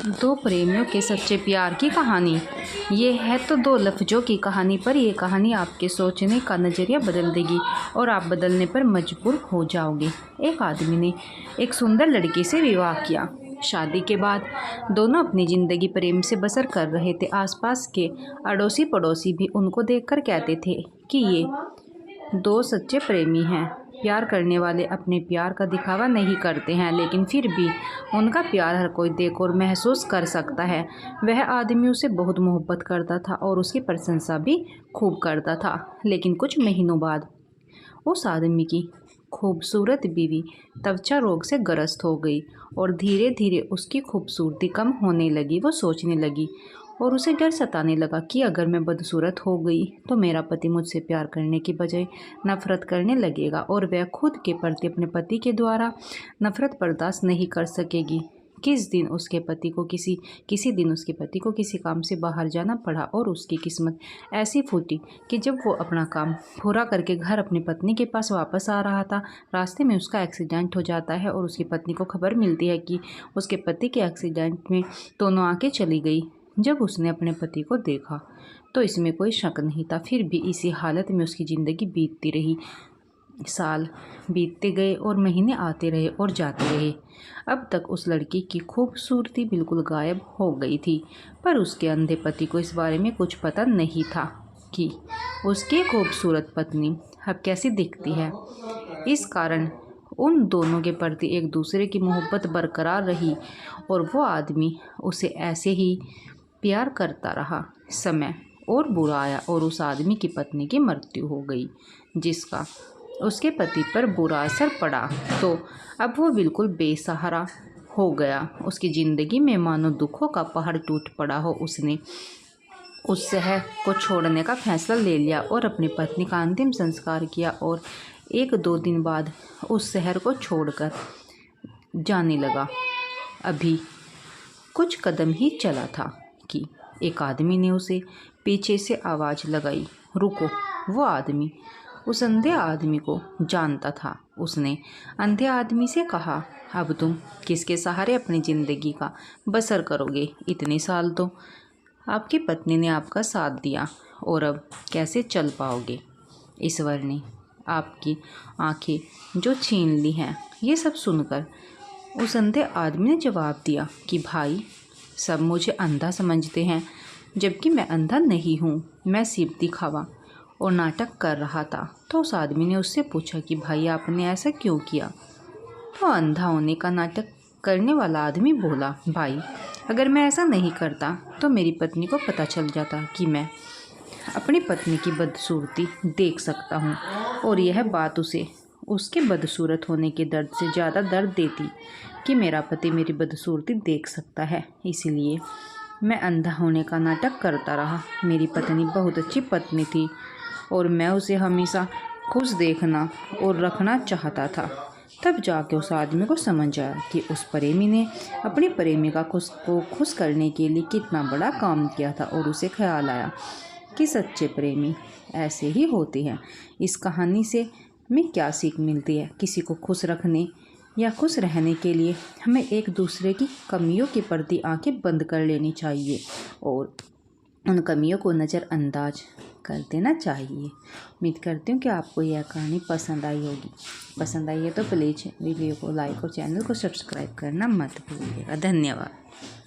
दो प्रेमियों के सच्चे प्यार की कहानी। ये है तो दो लफ्ज़ों की कहानी, पर यह कहानी आपके सोचने का नज़रिया बदल देगी और आप बदलने पर मजबूर हो जाओगे। एक आदमी ने एक सुंदर लड़की से विवाह किया। शादी के बाद दोनों अपनी ज़िंदगी प्रेम से बसर कर रहे थे। आसपास के अड़ोसी पड़ोसी भी उनको देखकर कहते थे कि ये दो सच्चे प्रेमी हैं। प्यार करने वाले अपने प्यार का दिखावा नहीं करते हैं, लेकिन फिर भी उनका प्यार हर कोई देख और महसूस कर सकता है। वह आदमी उसे बहुत मोहब्बत करता था और उसकी प्रशंसा भी खूब करता था। लेकिन कुछ महीनों बाद उस आदमी की खूबसूरत बीवी त्वचा रोग से ग्रस्त हो गई और धीरे धीरे उसकी खूबसूरती कम होने लगी। वो सोचने लगी और उसे डर सताने लगा कि अगर मैं बदसूरत हो गई तो मेरा पति मुझसे प्यार करने की बजाय नफरत करने लगेगा और वह खुद के प्रति अपने पति के द्वारा नफरत बर्दाश्त नहीं कर सकेगी। किसी दिन उसके पति को किसी काम से बाहर जाना पड़ा और उसकी किस्मत ऐसी फूटी कि जब वो अपना काम पूरा करके घर अपनी पत्नी के पास वापस आ रहा था, रास्ते में उसका एक्सीडेंट हो जाता है और उसकी पत्नी को खबर मिलती है कि उसके पति के एक्सीडेंट में दोनों आंखें चली गई। जब उसने अपने पति को देखा तो इसमें कोई शक नहीं था। फिर भी इसी हालत में उसकी ज़िंदगी बीतती रही। साल बीतते गए और महीने आते रहे और जाते रहे। अब तक उस लड़की की खूबसूरती बिल्कुल गायब हो गई थी, पर उसके अंधे पति को इस बारे में कुछ पता नहीं था कि उसकी खूबसूरत पत्नी अब कैसी दिखती है। इस कारण उन दोनों के प्रति एक दूसरे की मोहब्बत बरकरार रही और वो आदमी उसे ऐसे ही प्यार करता रहा। समय और बुरा आया और उस आदमी की पत्नी की मृत्यु हो गई, जिसका उसके पति पर बुरा असर पड़ा। तो अब वो बिल्कुल बेसहारा हो गया। उसकी ज़िंदगी में मानो दुखों का पहाड़ टूट पड़ा हो। उसने उस शहर को छोड़ने का फैसला ले लिया और अपनी पत्नी का अंतिम संस्कार किया और 1-2 दिन बाद उस शहर को छोड़कर जाने लगा। अभी कुछ कदम ही चला था कि एक आदमी ने उसे पीछे से आवाज़ लगाई, रुको। वो आदमी उस अंधे आदमी को जानता था। उसने अंधे आदमी से कहा, अब तुम किसके सहारे अपनी ज़िंदगी का बसर करोगे? इतने साल तो आपकी पत्नी ने आपका साथ दिया और अब कैसे चल पाओगे? ईश्वर ने आपकी आंखें जो छीन ली हैं। ये सब सुनकर उस अंधे आदमी ने जवाब दिया कि भाई, सब मुझे अंधा समझते हैं, जबकि मैं अंधा नहीं हूँ। मैं सिर्फ दिखावा और नाटक कर रहा था। तो उस आदमी ने उससे पूछा कि भाई, आपने ऐसा क्यों किया? तो अंधा होने का नाटक करने वाला आदमी बोला, भाई, अगर मैं ऐसा नहीं करता तो मेरी पत्नी को पता चल जाता कि मैं अपनी पत्नी की बदसूरती देख सकता हूँ और यह बात उसे उसके बदसूरत होने के दर्द से ज़्यादा दर्द देती कि मेरा पति मेरी बदसूरती देख सकता है। इसीलिए मैं अंधा होने का नाटक करता रहा। मेरी पत्नी बहुत अच्छी पत्नी थी और मैं उसे हमेशा खुश देखना और रखना चाहता था। तब जाके उस आदमी को समझ आया कि उस प्रेमी ने अपनी प्रेमिका को खुश करने के लिए कितना बड़ा काम किया था और उसे ख्याल आया कि सच्चे प्रेमी ऐसे ही होते हैं। इस कहानी से हमें क्या सीख मिलती है? किसी को खुश रखने या खुश रहने के लिए हमें एक दूसरे की कमियों के प्रति आंखें बंद कर लेनी चाहिए और उन कमियों को नज़रअंदाज कर देना चाहिए। उम्मीद करती हूँ कि आपको यह कहानी पसंद आई होगी। पसंद आई है तो प्लीज़ वीडियो को लाइक और चैनल को सब्सक्राइब करना मत भूलिएगा। धन्यवाद।